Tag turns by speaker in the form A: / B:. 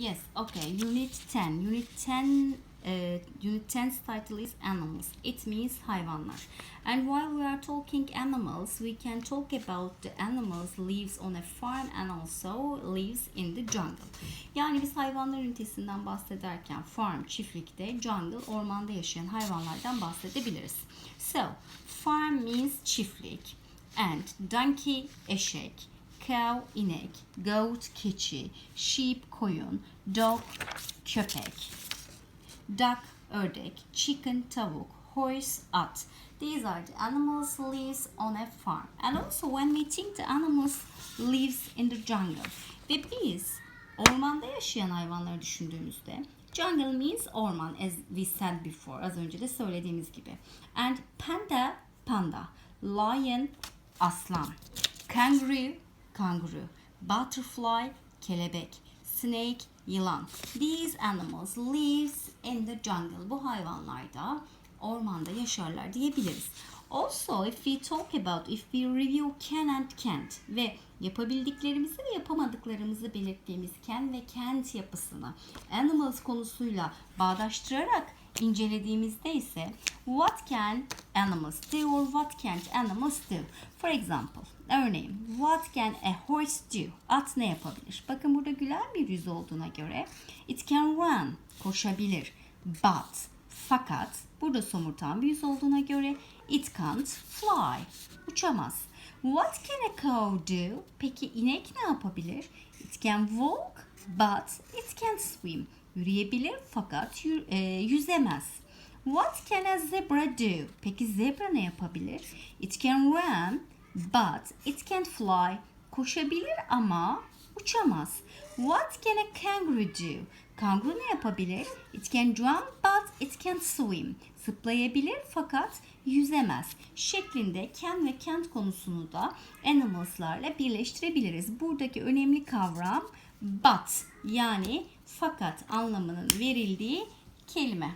A: Yes, okay. Unit 10. Unit 10's title is animals. It means hayvanlar. And while we are talking animals, we can talk about the animals lives on a farm and also lives in the jungle. Yani biz hayvanlar ünitesinden bahsederken farm, çiftlikte, jungle, ormanda yaşayan hayvanlardan bahsedebiliriz. So, farm means çiftlik and donkey, eşek, cow, inek, goat, keçi, sheep, koyun, dog, köpek, duck, ördek, chicken, tavuk, horse, at. These are the animals lives on a farm. And also when we think the animals lives in the jungle. Ve biz ormanda yaşayan hayvanları düşündüğümüzde jungle means orman as we said before. Az önce de söylediğimiz gibi. And panda, panda. Lion, aslan. Kangaroo, kanguru. Butterfly, kelebek. Snake, yılan. These animals lives in the jungle. Bu hayvanlar da ormanda yaşarlar diyebiliriz. Also, if we talk about, if we review can and can't ve yapabildiklerimizi ve yapamadıklarımızı belirttiğimiz can ve can't yapısını animals konusuyla bağdaştırarak incelediğimizde ise what can animals do or what can't animals do? For example, örneğin what can a horse do? At ne yapabilir? Bakın burada gülen bir yüz olduğuna göre it can run, koşabilir. But, fakat burada somurtan bir yüz olduğuna göre it can't fly, uçamaz. What can a cow do? Peki inek ne yapabilir? It can walk, but it can't swim. Yürüyebilir fakat yüzemez. What can a zebra do? Peki zebra ne yapabilir? It can run, but it can't fly. Koşabilir ama uçamaz. What can a kangaroo do? Kanguru ne yapabilir? It can jump, but it can't swim. Zıplayabilir fakat yüzemez. Şeklinde can ve can't konusunu da animals'larla birleştirebiliriz. Buradaki önemli kavram but, yani fakat anlamının verildiği kelime.